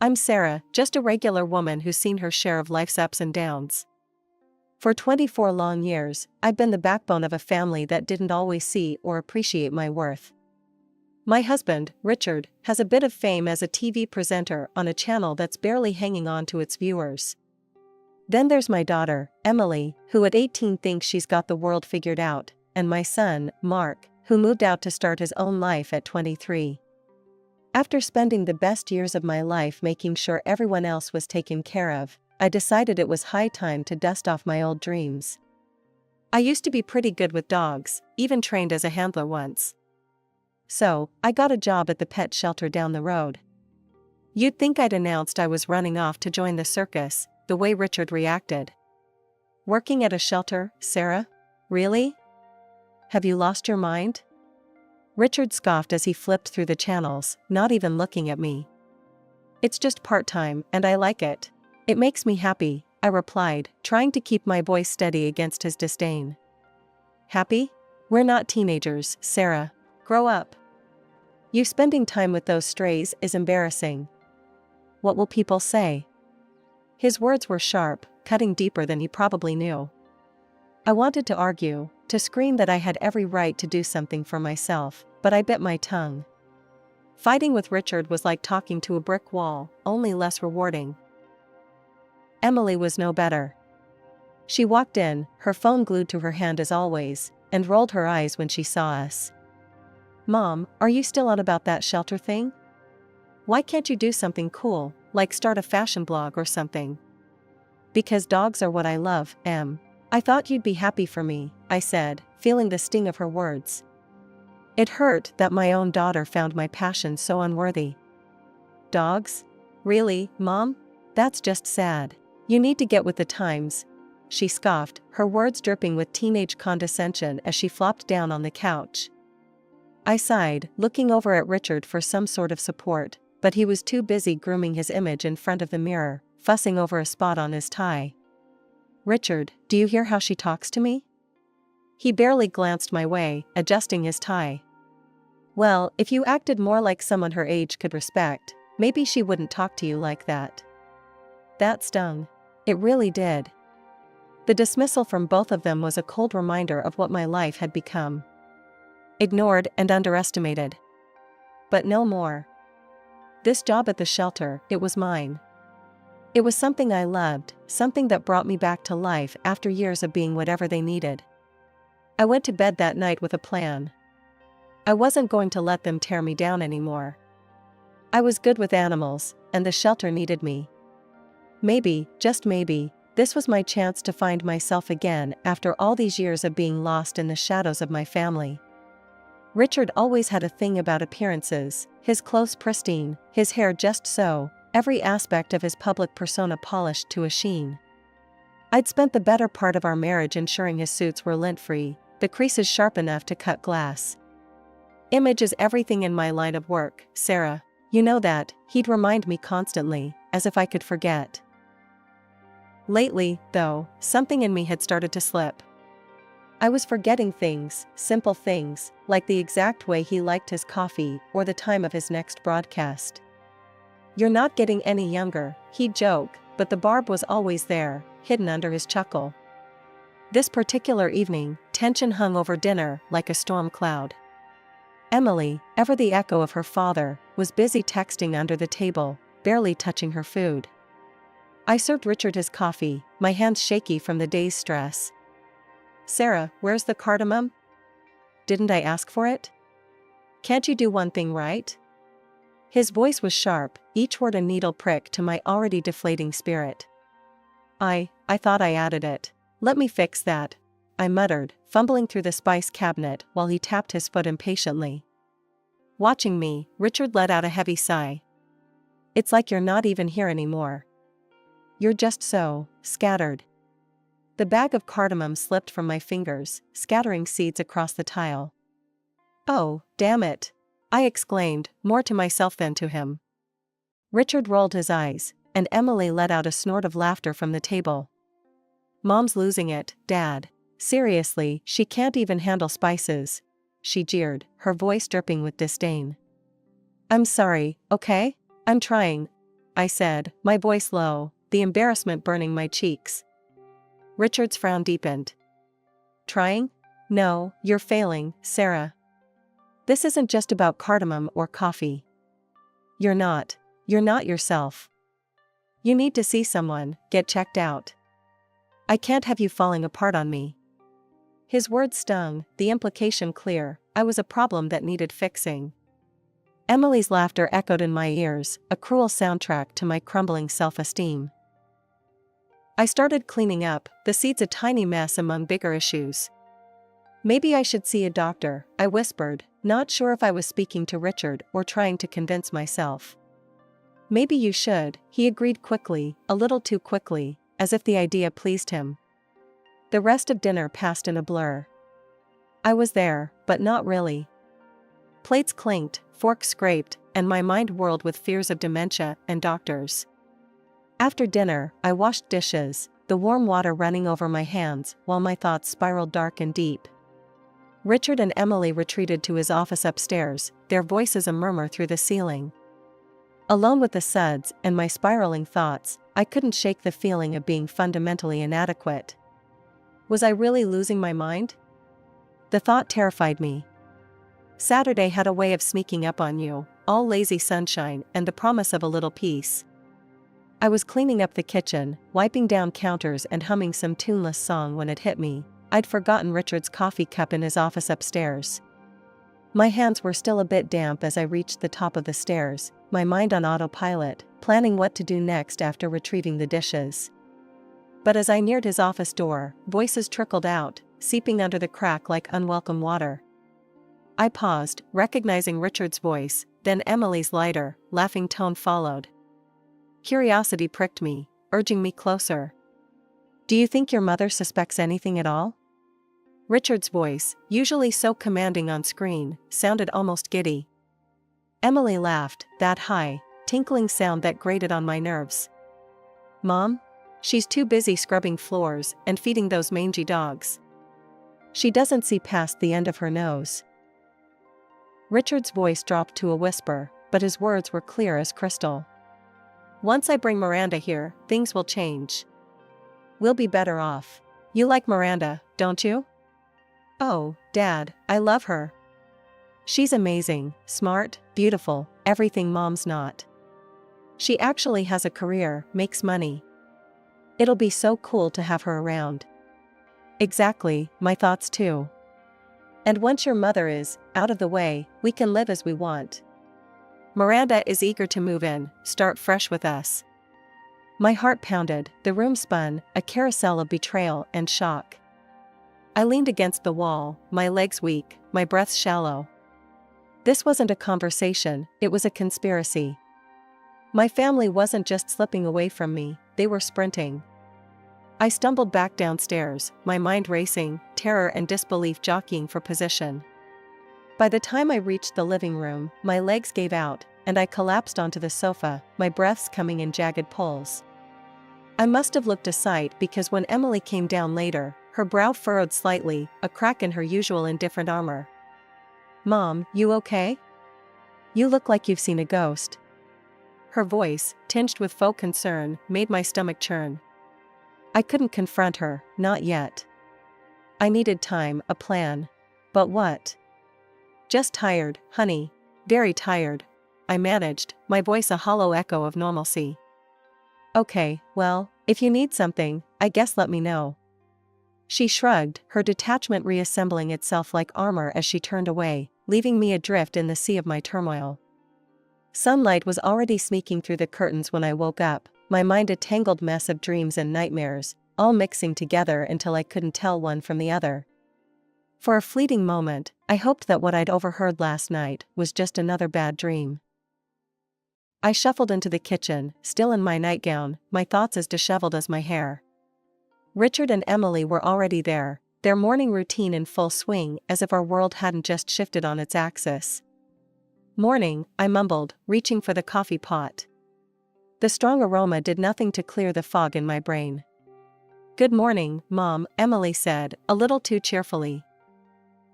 I'm Sarah, just a regular woman who's seen her share of life's ups and downs. For 24 long years, I've been the backbone of a family that didn't always see or appreciate my worth. My husband, Richard, has a bit of fame as a TV presenter on a channel that's barely hanging on to its viewers. Then there's my daughter, Emily, who at 18 thinks she's got the world figured out, and my son, Mark, who moved out to start his own life at 23. After spending the best years of my life making sure everyone else was taken care of, I decided it was high time to dust off my old dreams. I used to be pretty good with dogs, even trained as a handler once. So, I got a job at the pet shelter down the road. You'd think I'd announced I was running off to join the circus, the way Richard reacted. Working at a shelter, Sarah? Really? Have you lost your mind? Richard scoffed as he flipped through the channels, not even looking at me. It's just part-time, and I like it. It makes me happy, I replied, trying to keep my voice steady against his disdain. Happy? We're not teenagers, Sarah. Grow up. You spending time with those strays is embarrassing. What will people say? His words were sharp, cutting deeper than he probably knew. I wanted to argue, to scream that I had every right to do something for myself, but I bit my tongue. Fighting with Richard was like talking to a brick wall, only less rewarding. Emily was no better. She walked in, her phone glued to her hand as always, and rolled her eyes when she saw us. Mom, are you still on about that shelter thing? Why can't you do something cool, like start a fashion blog or something? Because dogs are what I love, Em. I thought you'd be happy for me, I said, feeling the sting of her words. It hurt that my own daughter found my passion so unworthy. Dogs? Really, Mom? That's just sad. You need to get with the times. She scoffed, her words dripping with teenage condescension as she flopped down on the couch. I sighed, looking over at Richard for some sort of support, but he was too busy grooming his image in front of the mirror, fussing over a spot on his tie. Richard, do you hear how she talks to me? He barely glanced my way, adjusting his tie. Well, if you acted more like someone her age could respect, maybe she wouldn't talk to you like that. That stung. It really did. The dismissal from both of them was a cold reminder of what my life had become. Ignored and underestimated. But no more. This job at the shelter, it was mine. It was something I loved, something that brought me back to life after years of being whatever they needed. I went to bed that night with a plan. I wasn't going to let them tear me down anymore. I was good with animals, and the shelter needed me. Maybe, just maybe, this was my chance to find myself again after all these years of being lost in the shadows of my family. Richard always had a thing about appearances, his clothes pristine, his hair just so, every aspect of his public persona polished to a sheen. I'd spent the better part of our marriage ensuring his suits were lint-free, the creases sharp enough to cut glass. Image is everything in my line of work, Sarah. You know that, he'd remind me constantly, as if I could forget. Lately, though, something in me had started to slip. I was forgetting things, simple things, like the exact way he liked his coffee or the time of his next broadcast. You're not getting any younger, he'd joke, but the barb was always there, hidden under his chuckle. This particular evening, tension hung over dinner like a storm cloud. Emily, ever the echo of her father, was busy texting under the table, barely touching her food. I served Richard his coffee, my hands shaky from the day's stress. Sarah, where's the cardamom? Didn't I ask for it? Can't you do one thing right? His voice was sharp, each word a needle prick to my already deflating spirit. I thought I added it. Let me fix that, I muttered, fumbling through the spice cabinet while he tapped his foot impatiently. Watching me, Richard let out a heavy sigh. It's like you're not even here anymore. You're just so scattered. The bag of cardamom slipped from my fingers, scattering seeds across the tile. Oh, damn it! I exclaimed, more to myself than to him. Richard rolled his eyes, and Emily let out a snort of laughter from the table. Mom's losing it, Dad. Seriously, she can't even handle spices. She jeered, her voice dripping with disdain. I'm sorry, okay? I'm trying. I said, my voice low, the embarrassment burning my cheeks. Richard's frown deepened. Trying? No, you're failing, Sarah. This isn't just about cardamom or coffee. You're not yourself. You need to see someone, get checked out. I can't have you falling apart on me. His words stung, the implication clear, I was a problem that needed fixing. Emily's laughter echoed in my ears, a cruel soundtrack to my crumbling self-esteem. I started cleaning up, the seeds a tiny mess among bigger issues. Maybe I should see a doctor, I whispered, not sure if I was speaking to Richard or trying to convince myself. Maybe you should, he agreed quickly, a little too quickly, as if the idea pleased him. The rest of dinner passed in a blur. I was there, but not really. Plates clinked, forks scraped, and my mind whirled with fears of dementia and doctors. After dinner, I washed dishes, the warm water running over my hands while my thoughts spiraled dark and deep. Richard and Emily retreated to his office upstairs, their voices a murmur through the ceiling. Alone with the suds and my spiraling thoughts, I couldn't shake the feeling of being fundamentally inadequate. Was I really losing my mind? The thought terrified me. Saturday had a way of sneaking up on you, all lazy sunshine and the promise of a little peace. I was cleaning up the kitchen, wiping down counters and humming some tuneless song when it hit me. I'd forgotten Richard's coffee cup in his office upstairs. My hands were still a bit damp as I reached the top of the stairs, my mind on autopilot, planning what to do next after retrieving the dishes. But as I neared his office door, voices trickled out, seeping under the crack like unwelcome water. I paused, recognizing Richard's voice, then Emily's lighter, laughing tone followed. Curiosity pricked me, urging me closer. Do you think your mother suspects anything at all? Richard's voice, usually so commanding on screen, sounded almost giddy. Emily laughed, that high, tinkling sound that grated on my nerves. Mom? She's too busy scrubbing floors and feeding those mangy dogs. She doesn't see past the end of her nose. Richard's voice dropped to a whisper, but his words were clear as crystal. Once I bring Miranda here, things will change. We'll be better off. You like Miranda, don't you? Oh, Dad, I love her. She's amazing, smart, beautiful, everything Mom's not. She actually has a career, makes money. It'll be so cool to have her around. Exactly, my thoughts too. And once your mother is out of the way, we can live as we want. Miranda is eager to move in, start fresh with us. My heart pounded, the room spun, a carousel of betrayal and shock. I leaned against the wall, my legs weak, my breath shallow. This wasn't a conversation, it was a conspiracy. My family wasn't just slipping away from me, they were sprinting. I stumbled back downstairs, my mind racing, terror and disbelief jockeying for position. By the time I reached the living room, my legs gave out, and I collapsed onto the sofa, my breaths coming in jagged pulls. I must have looked a sight because when Emily came down later, her brow furrowed slightly, a crack in her usual indifferent armor. Mom, you okay? You look like you've seen a ghost. Her voice, tinged with faux concern, made my stomach churn. I couldn't confront her, not yet. I needed time, a plan. But what? Just tired, honey. Very tired. I managed, my voice a hollow echo of normalcy. Okay, well, if you need something, I guess let me know. She shrugged, her detachment reassembling itself like armor as she turned away, leaving me adrift in the sea of my turmoil. Sunlight was already sneaking through the curtains when I woke up, my mind a tangled mess of dreams and nightmares, all mixing together until I couldn't tell one from the other. For a fleeting moment, I hoped that what I'd overheard last night was just another bad dream. I shuffled into the kitchen, still in my nightgown, my thoughts as disheveled as my hair. Richard and Emily were already there, their morning routine in full swing as if our world hadn't just shifted on its axis. Morning, I mumbled, reaching for the coffee pot. The strong aroma did nothing to clear the fog in my brain. Good morning, Mom, Emily said, a little too cheerfully.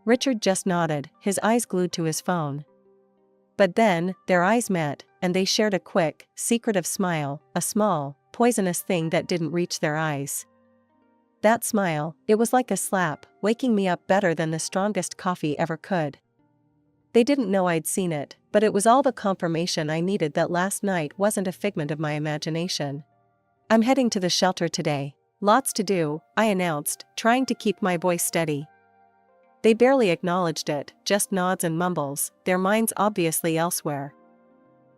Richard just nodded, his eyes glued to his phone. But then, their eyes met, and they shared a quick, secretive smile, a small, poisonous thing that didn't reach their eyes. That smile, it was like a slap, waking me up better than the strongest coffee ever could. They didn't know I'd seen it, but it was all the confirmation I needed that last night wasn't a figment of my imagination. I'm heading to the shelter today. Lots to do, I announced, trying to keep my voice steady. They barely acknowledged it, just nods and mumbles, their minds obviously elsewhere.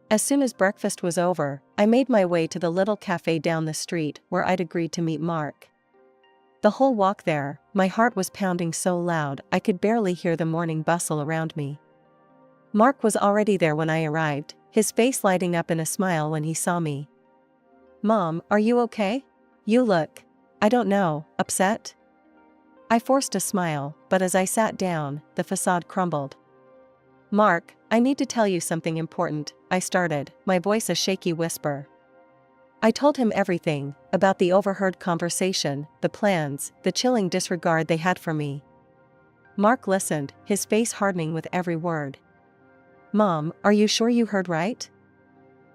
As soon as breakfast was over, I made my way to the little cafe down the street where I'd agreed to meet Mark. The whole walk there, my heart was pounding so loud I could barely hear the morning bustle around me. Mark was already there when I arrived, his face lighting up in a smile when he saw me. "Mom, are you okay? You look, I don't know, upset?" I forced a smile, but as I sat down, the facade crumbled. "Mark, I need to tell you something important," I started, my voice a shaky whisper. I told him everything, about the overheard conversation, the plans, the chilling disregard they had for me. Mark listened, his face hardening with every word. "Mom, are you sure you heard right?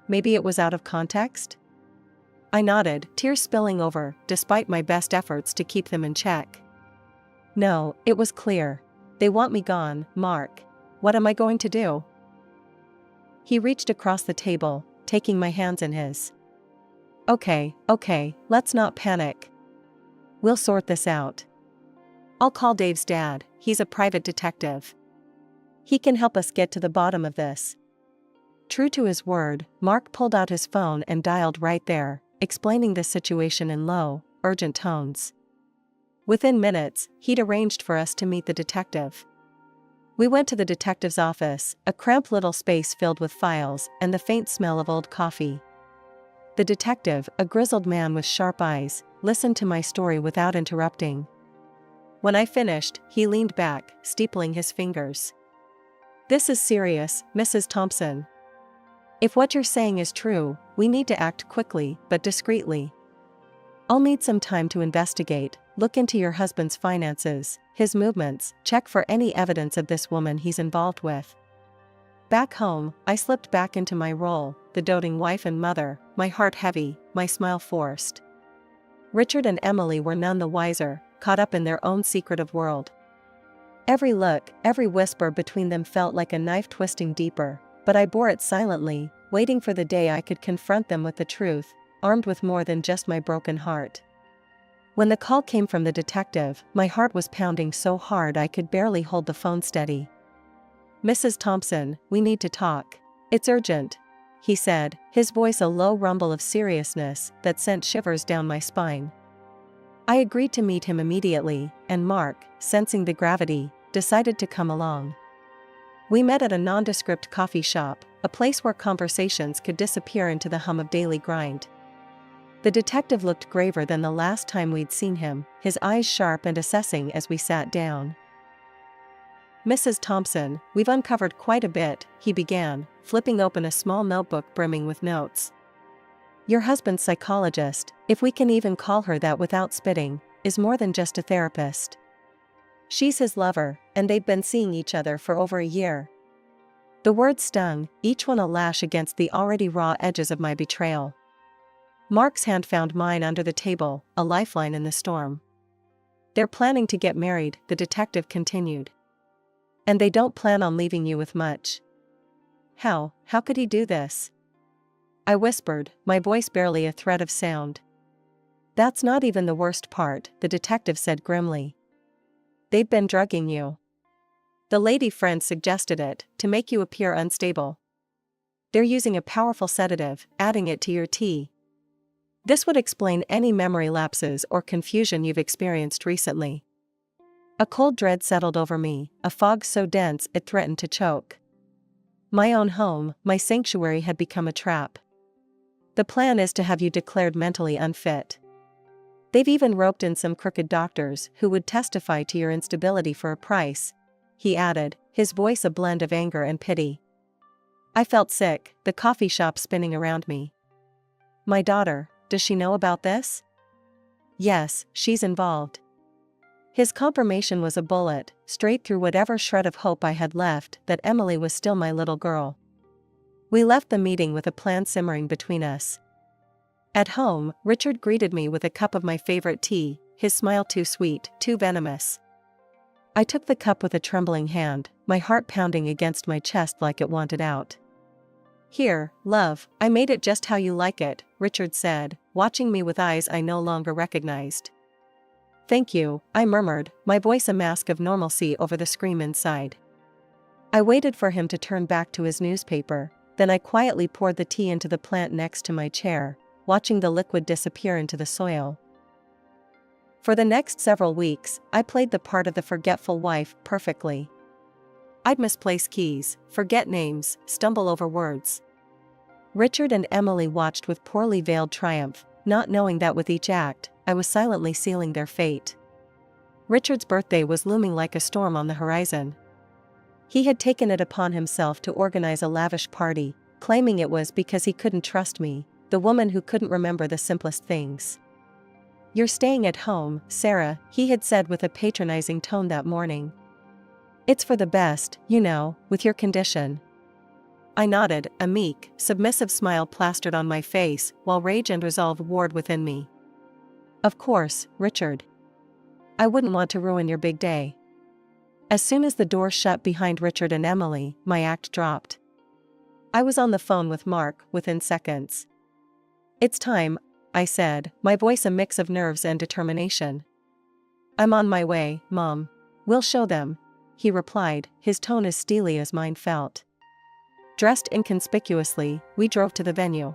Maybe it was out of context?" I nodded, tears spilling over, despite my best efforts to keep them in check. "No, it was clear. They want me gone, Mark. What am I going to do?" He reached across the table, taking my hands in his. Okay, let's not panic. We'll sort this out. I'll call Dave's dad, he's a private detective. He can help us get to the bottom of this." True to his word, Mark pulled out his phone and dialed right there, explaining the situation in low, urgent tones. Within minutes, he'd arranged for us to meet the detective. We went to the detective's office, a cramped little space filled with files and the faint smell of old coffee. The detective, a grizzled man with sharp eyes, listened to my story without interrupting. When I finished, he leaned back, steepling his fingers. "This is serious, Mrs. Thompson. If what you're saying is true, we need to act quickly, but discreetly. I'll need some time to investigate, look into your husband's finances, his movements, check for any evidence of this woman he's involved with." Back home, I slipped back into my role, the doting wife and mother, my heart heavy, my smile forced. Richard and Emily were none the wiser, caught up in their own secretive world. Every look, every whisper between them felt like a knife twisting deeper, but I bore it silently, waiting for the day I could confront them with the truth, armed with more than just my broken heart. When the call came from the detective, my heart was pounding so hard I could barely hold the phone steady. "Mrs. Thompson, we need to talk. It's urgent," he said, his voice a low rumble of seriousness that sent shivers down my spine. I agreed to meet him immediately, and Mark, sensing the gravity, decided to come along. We met at a nondescript coffee shop, a place where conversations could disappear into the hum of daily grind. The detective looked graver than the last time we'd seen him, his eyes sharp and assessing as we sat down. "Mrs. Thompson, we've uncovered quite a bit," he began, flipping open a small notebook brimming with notes. "Your husband's psychologist, if we can even call her that without spitting, is more than just a therapist. She's his lover, and they've been seeing each other for over a year." The words stung, each one a lash against the already raw edges of my betrayal. Mark's hand found mine under the table, a lifeline in the storm. "They're planning to get married," the detective continued. "And they don't plan on leaving you with much." How could he do this?" I whispered, my voice barely a thread of sound. "That's not even the worst part," the detective said grimly. "They've been drugging you. The lady friend suggested it, to make you appear unstable. They're using a powerful sedative, adding it to your tea. This would explain any memory lapses or confusion you've experienced recently." A cold dread settled over me, a fog so dense it threatened to choke. My own home, my sanctuary had become a trap. "The plan is to have you declared mentally unfit. They've even roped in some crooked doctors who would testify to your instability for a price," he added, his voice a blend of anger and pity. I felt sick, the coffee shop spinning around me. "My daughter, does she know about this?" "Yes, she's involved." His confirmation was a bullet, straight through whatever shred of hope I had left that Emily was still my little girl. We left the meeting with a plan simmering between us. At home, Richard greeted me with a cup of my favorite tea, his smile too sweet, too venomous. I took the cup with a trembling hand, my heart pounding against my chest like it wanted out. "Here, love, I made it just how you like it," Richard said, watching me with eyes I no longer recognized. "Thank you," I murmured, my voice a mask of normalcy over the scream inside. I waited for him to turn back to his newspaper, then I quietly poured the tea into the plant next to my chair, watching the liquid disappear into the soil. For the next several weeks, I played the part of the forgetful wife perfectly. I'd misplace keys, forget names, stumble over words. Richard and Emily watched with poorly veiled triumph, not knowing that with each act, I was silently sealing their fate. Richard's birthday was looming like a storm on the horizon. He had taken it upon himself to organize a lavish party, claiming it was because he couldn't trust me, the woman who couldn't remember the simplest things. "You're staying at home, Sarah," he had said with a patronizing tone that morning. "It's for the best, you know, with your condition." I nodded, a meek, submissive smile plastered on my face, while rage and resolve warred within me. "Of course, Richard. I wouldn't want to ruin your big day." As soon as the door shut behind Richard and Emily, my act dropped. I was on the phone with Mark within seconds. "It's time," I said, my voice a mix of nerves and determination. "I'm on my way, Mom. We'll show them," he replied, his tone as steely as mine felt. Dressed inconspicuously, we drove to the venue.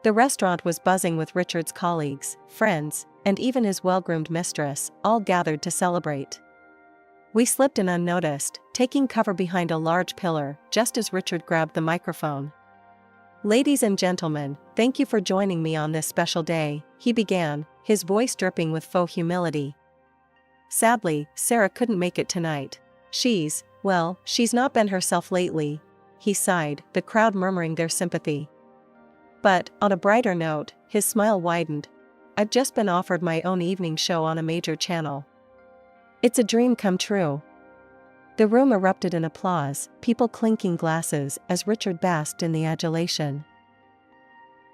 The restaurant was buzzing with Richard's colleagues, friends, and even his well-groomed mistress, all gathered to celebrate. We slipped in unnoticed, taking cover behind a large pillar, just as Richard grabbed the microphone. "Ladies and gentlemen, thank you for joining me on this special day," he began, his voice dripping with faux humility. "Sadly, Sarah couldn't make it tonight. She's not been herself lately," he sighed, the crowd murmuring their sympathy. But, on a brighter note, his smile widened. "I've just been offered my own evening show on a major channel. It's a dream come true." The room erupted in applause, people clinking glasses as Richard basked in the adulation.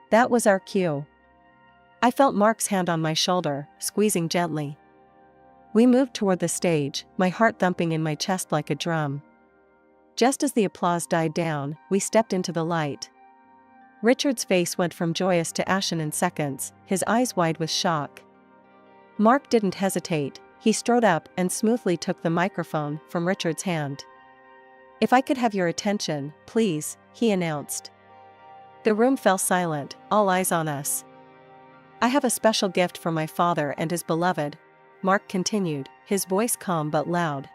That was our cue. I felt Mark's hand on my shoulder, squeezing gently. We moved toward the stage, my heart thumping in my chest like a drum. Just as the applause died down, we stepped into the light. Richard's face went from joyous to ashen in seconds, his eyes wide with shock. Mark didn't hesitate. He strode up and smoothly took the microphone from Richard's hand. "If I could have your attention, please," he announced. The room fell silent, all eyes on us. "I have a special gift for my father and his beloved," Mark continued, his voice calm but loud.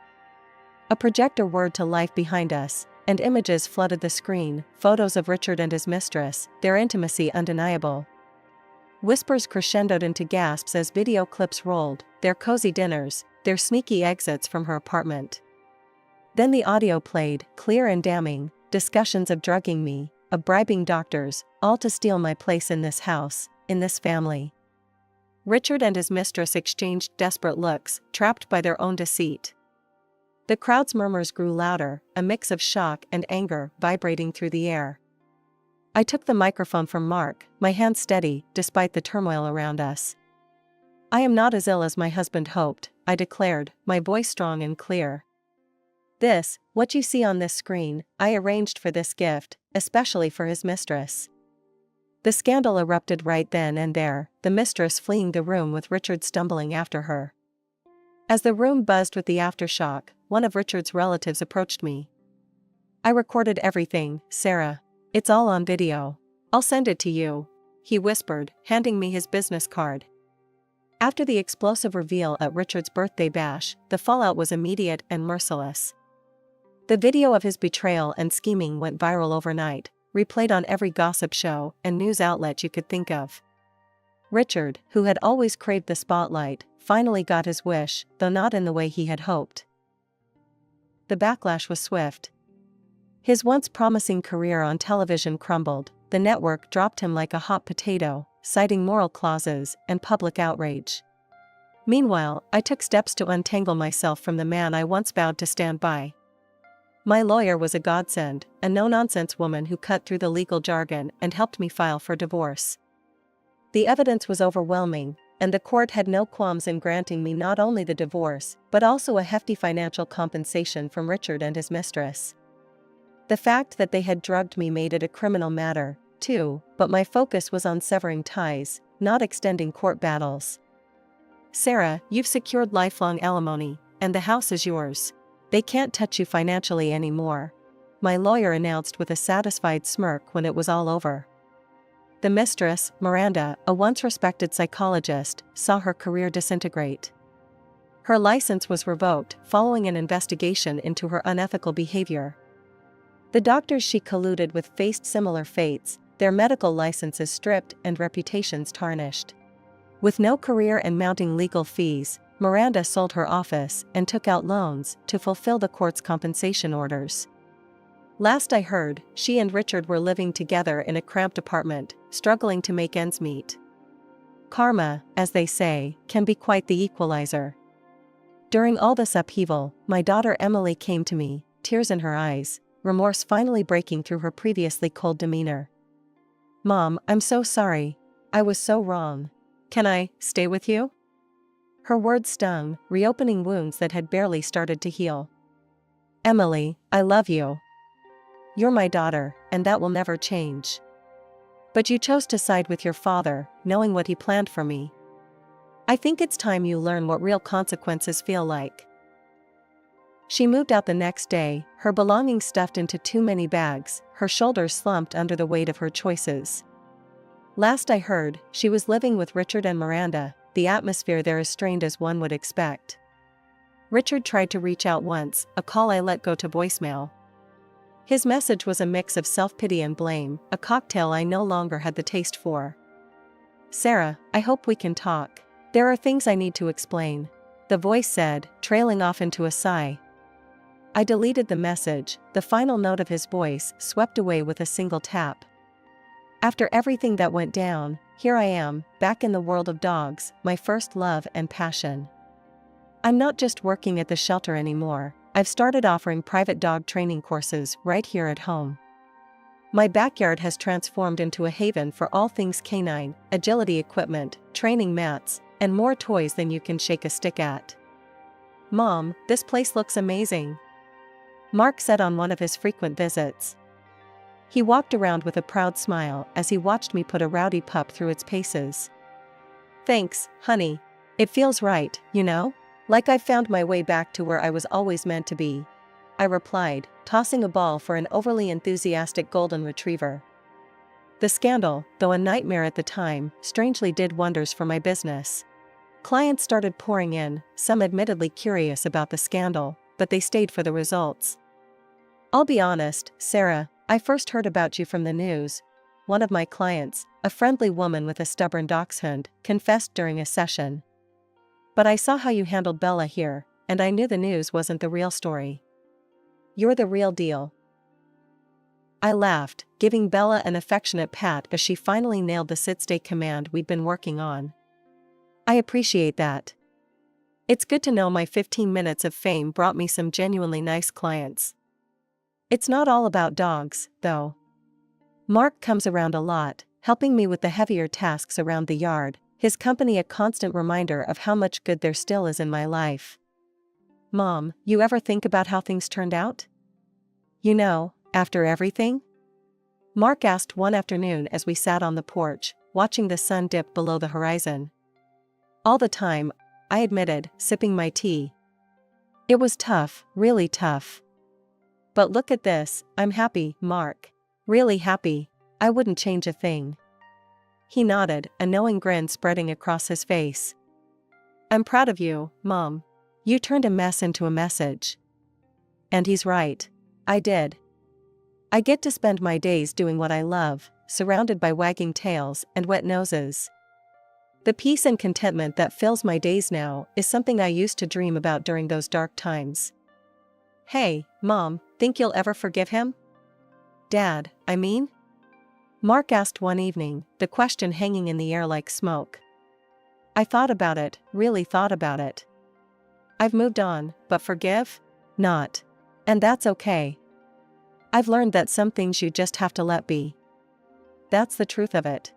A projector whirred to life behind us, and images flooded the screen, photos of Richard and his mistress, their intimacy undeniable. Whispers crescendoed into gasps as video clips rolled, their cozy dinners, their sneaky exits from her apartment. Then the audio played, clear and damning, discussions of drugging me, of bribing doctors, all to steal my place in this house, in this family. Richard and his mistress exchanged desperate looks, trapped by their own deceit. The crowd's murmurs grew louder, a mix of shock and anger vibrating through the air. I took the microphone from Mark, my hand steady, despite the turmoil around us. "I am not as ill as my husband hoped," I declared, my voice strong and clear. What you see on this screen, I arranged for this gift, especially for his mistress." The scandal erupted right then and there, the mistress fleeing the room with Richard stumbling after her. As the room buzzed with the aftershock, one of Richard's relatives approached me. "I recorded everything, Sarah. It's all on video. I'll send it to you," he whispered, handing me his business card. After the explosive reveal at Richard's birthday bash, the fallout was immediate and merciless. The video of his betrayal and scheming went viral overnight, replayed on every gossip show and news outlet you could think of. Richard, who had always craved the spotlight, finally got his wish, though not in the way he had hoped. The backlash was swift. His once promising career on television crumbled, the network dropped him like a hot potato, citing moral clauses and public outrage. Meanwhile, I took steps to untangle myself from the man I once vowed to stand by. My lawyer was a godsend, a no-nonsense woman who cut through the legal jargon and helped me file for divorce. The evidence was overwhelming, and the court had no qualms in granting me not only the divorce, but also a hefty financial compensation from Richard and his mistress. The fact that they had drugged me made it a criminal matter, too, but my focus was on severing ties, not extending court battles. Sarah, you've secured lifelong alimony, and the house is yours. They can't touch you financially anymore, my lawyer announced with a satisfied smirk when it was all over. The mistress, Miranda, a once respected psychologist, saw her career disintegrate. Her license was revoked following an investigation into her unethical behavior. The doctors she colluded with faced similar fates, their medical licenses stripped and reputations tarnished. With no career and mounting legal fees, Miranda sold her office and took out loans to fulfill the court's compensation orders. Last I heard, she and Richard were living together in a cramped apartment, struggling to make ends meet. Karma, as they say, can be quite the equalizer. During all this upheaval, my daughter Emily came to me, tears in her eyes, remorse finally breaking through her previously cold demeanor. "Mom, I'm so sorry. I was so wrong. Can I stay with you?" Her words stung, reopening wounds that had barely started to heal. "Emily, I love you. You're my daughter, and that will never change. But you chose to side with your father, knowing what he planned for me. I think it's time you learn what real consequences feel like." She moved out the next day, her belongings stuffed into too many bags, her shoulders slumped under the weight of her choices. Last I heard, she was living with Richard and Miranda, the atmosphere there as strained as one would expect. Richard tried to reach out once, a call I let go to voicemail. His message was a mix of self-pity and blame, a cocktail I no longer had the taste for. "Sarah, I hope we can talk. There are things I need to explain," the voice said, trailing off into a sigh. I deleted the message, the final note of his voice swept away with a single tap. After everything that went down, here I am, back in the world of dogs, my first love and passion. I'm not just working at the shelter anymore, I've started offering private dog training courses right here at home. My backyard has transformed into a haven for all things canine, agility equipment, training mats, and more toys than you can shake a stick at. "Mom, this place looks amazing," Mark said on one of his frequent visits. He walked around with a proud smile as he watched me put a rowdy pup through its paces. "Thanks, honey. It feels right, you know? Like I've found my way back to where I was always meant to be," I replied, tossing a ball for an overly enthusiastic golden retriever. The scandal, though a nightmare at the time, strangely did wonders for my business. Clients started pouring in, some admittedly curious about the scandal, but they stayed for the results. "I'll be honest, Sarah, I first heard about you from the news," one of my clients, a friendly woman with a stubborn dachshund, confessed during a session. "But I saw how you handled Bella here, and I knew the news wasn't the real story. You're the real deal." I laughed, giving Bella an affectionate pat as she finally nailed the sit-stay command we'd been working on. "I appreciate that. It's good to know my 15 minutes of fame brought me some genuinely nice clients." It's not all about dogs, though. Mark comes around a lot, helping me with the heavier tasks around the yard, his company a constant reminder of how much good there still is in my life. "Mom, you ever think about how things turned out? You know, after everything?" Mark asked one afternoon as we sat on the porch, watching the sun dip below the horizon. "All the time," I admitted, sipping my tea. "It was tough, really tough. But look at this, I'm happy, Mark. Really happy. I wouldn't change a thing." He nodded, a knowing grin spreading across his face. "I'm proud of you, Mom. You turned a mess into a message." And he's right. I did. I get to spend my days doing what I love, surrounded by wagging tails and wet noses. The peace and contentment that fills my days now is something I used to dream about during those dark times. "Hey, Mom, think you'll ever forgive him?" "Dad, I mean?" Mark asked one evening, the question hanging in the air like smoke. I thought about it, really thought about it. "I've moved on, but forgive? Not." And that's okay. I've learned that some things you just have to let be. That's the truth of it.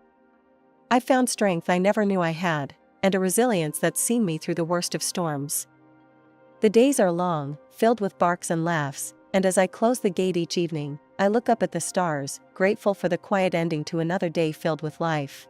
I found strength I never knew I had, and a resilience that's seen me through the worst of storms. The days are long, filled with barks and laughs, and as I close the gate each evening, I look up at the stars, grateful for the quiet ending to another day filled with life.